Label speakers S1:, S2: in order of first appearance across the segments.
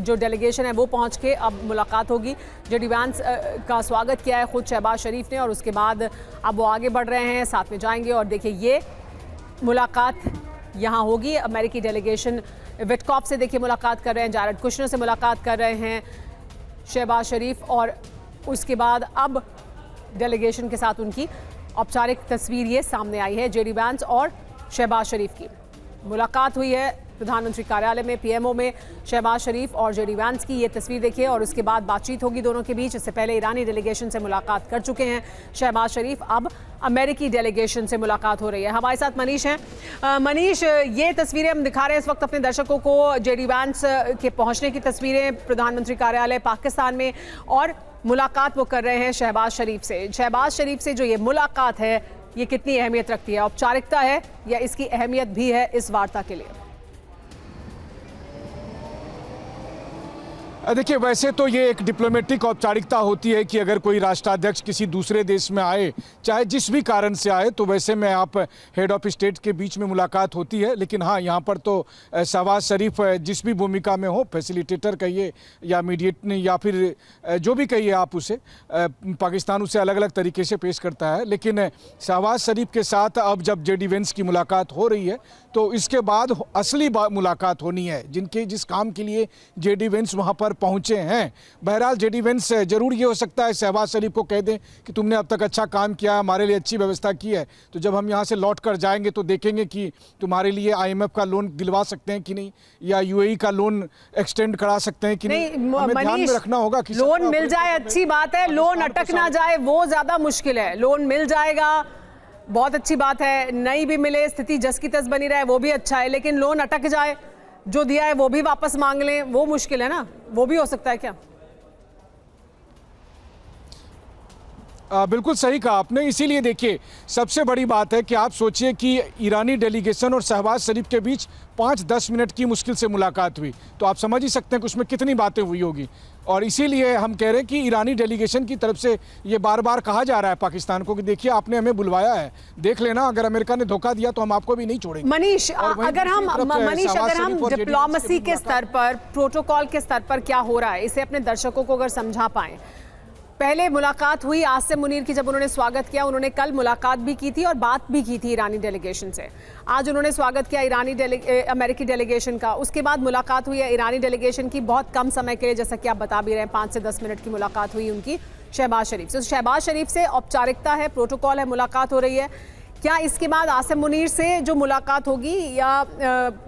S1: जो डेलीगेशन है वो पहुंच के अब मुलाकात होगी। जेडी वैंस का स्वागत किया है खुद शहबाज शरीफ ने और उसके बाद अब वो आगे बढ़ रहे हैं, साथ में जाएंगे और देखिए ये मुलाकात यहाँ होगी। अमेरिकी डेलीगेशन विटकॉफ से देखिए मुलाकात कर रहे हैं, जारेड कुशनर से मुलाकात कर रहे हैं शहबाज शरीफ और उसके बाद अब डेलीगेशन के साथ उनकी औपचारिक तस्वीर ये सामने आई है। जेडी वैंस और शहबाज शरीफ की मुलाकात हुई है प्रधानमंत्री कार्यालय में, पीएमओ में शहबाज शरीफ और जेडी वैंस की ये तस्वीर देखिए और उसके बाद बातचीत होगी दोनों के बीच। इससे पहले ईरानी डेलीगेशन से मुलाकात कर चुके हैं शहबाज शरीफ, अब अमेरिकी डेलीगेशन से मुलाकात हो रही है। हमारे साथ मनीष हैं। मनीष, ये तस्वीरें हम दिखा रहे हैं इस वक्त अपने दर्शकों को, जेडी वैंस के पहुंचने की तस्वीरें प्रधानमंत्री कार्यालय पाकिस्तान में और मुलाकात वो कर रहे हैं शहबाज शरीफ से। शहबाज शरीफ से जो ये मुलाकात है ये कितनी अहमियत रखती है? औपचारिकता है या इसकी अहमियत भी है इस वार्ता के लिए?
S2: देखिए, वैसे तो ये एक डिप्लोमेटिक औपचारिकता होती है कि अगर कोई राष्ट्राध्यक्ष किसी दूसरे देश में आए, चाहे जिस भी कारण से आए, तो वैसे में आप हेड ऑफ स्टेट के बीच में मुलाकात होती है। लेकिन हाँ, यहाँ पर तो शहबाज शरीफ जिस भी भूमिका में हो, फैसिलिटेटर कहिए या मीडिएटर या फिर जो भी कहिए आप उसे, पाकिस्तान उसे अलग अलग तरीके से पेश करता है। लेकिन शहबाज शरीफ के साथ अब जब जेडी वैंस की मुलाकात हो रही है तो इसके बाद असली मुलाकात होनी है, जिस काम के लिए जेडी वैंस वहाँ पर पहुंचे हैं। बहरहाल जेडी वैंस जरूर ये हो सकता है शहबाज शरीफ को कह दें कि तुमने अब तक अच्छा काम किया, हमारे लिए अच्छी व्यवस्था की है, तो जब हम यहाँ से लौट कर जाएंगे तो देखेंगे कि तुम्हारे लिए IMF का लोन दिलवा सकते हैं कि नहीं, या UAE का लोन एक्सटेंड करा सकते हैं कि नहीं। हमें ध्यान में रखना होगा कि
S1: लोन मिल जाए अच्छी बात है, लोन अटक ना जाए वो ज्यादा मुश्किल है। लोन मिल जाएगा बहुत अच्छी बात है, नहीं भी मिले स्थिति जस की तस बनी रहे वो भी अच्छा है, लेकिन लोन अटक जाए, जो दिया है वो भी वापस मांग लें, वो मुश्किल है ना, वो भी हो सकता है क्या?
S2: बिल्कुल सही कहा आपने। इसीलिए देखिए, सबसे बड़ी बात है कि आप सोचिए कि ईरानी डेलीगेशन और शहबाज शरीफ के बीच 5-10 मिनट की मुश्किल से मुलाकात हुई, तो आप समझ ही सकते हैं कि उसमें कितनी बातें हुई होगी। और इसीलिए हम कह रहे हैं कि ईरानी डेलीगेशन की तरफ से ये बार बार कहा जा रहा है पाकिस्तान को कि देखिए आपने हमें बुलवाया है, देख लेना, अगर अमेरिका ने धोखा दिया तो हम आपको भी नहीं छोड़ेंगे।
S1: मनीष, अगर हम डिप्लोमेसी के स्तर पर, प्रोटोकॉल के स्तर पर क्या हो रहा है, इसे अपने दर्शकों को अगर समझा पाएं। पहले मुलाकात हुई आसिम मुनीर की, जब उन्होंने स्वागत किया, उन्होंने कल मुलाकात भी की थी और बात भी की थी ईरानी डेलीगेशन से। आज उन्होंने स्वागत किया अमेरिकी डेलीगेशन का, उसके बाद मुलाकात हुई है ईरानी डेलीगेशन की बहुत कम समय के लिए, जैसा कि आप बता भी रहे हैं 5 से 10 मिनट की मुलाकात हुई उनकी शहबाज शरीफ से। शहबाज शरीफ से औपचारिकता है, प्रोटोकॉल है, मुलाकात हो रही है। क्या इसके बाद आसिम मुनीर से जो मुलाकात होगी या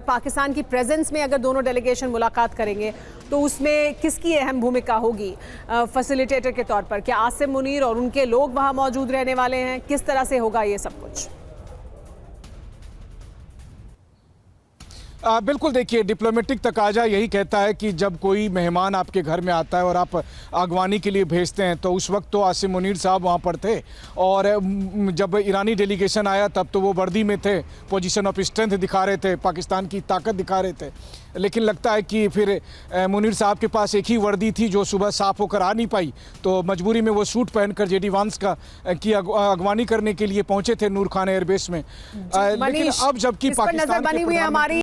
S1: पाकिस्तान की प्रेजेंस में अगर दोनों डेलीगेशन मुलाकात करेंगे तो उसमें किसकी अहम भूमिका होगी फैसिलिटेटर के तौर पर? क्या आसिम मुनीर और उनके लोग वहां मौजूद रहने वाले हैं? किस तरह से होगा ये सब कुछ?
S2: बिल्कुल, देखिए, डिप्लोमेटिक तकाजा यही कहता है कि जब कोई मेहमान आपके घर में आता है और आप अगवानी के लिए भेजते हैं, तो उस वक्त तो आसिम मुनीर साहब वहाँ पर थे और जब ईरानी डेलीगेशन आया तब तो वो वर्दी में थे, पोजीशन ऑफ स्ट्रेंथ दिखा रहे थे, पाकिस्तान की ताकत दिखा रहे थे। लेकिन लगता है कि फिर मुनीर साहब के पास एक ही वर्दी थी जो सुबह साफ होकर आ नहीं पाई, तो मजबूरी में वो सूट पहनकर जेडी वैंस की अगवानी करने के लिए पहुंचे थे नूर खान एयरबेस में। लेकिन अब जबकि पाकिस्तान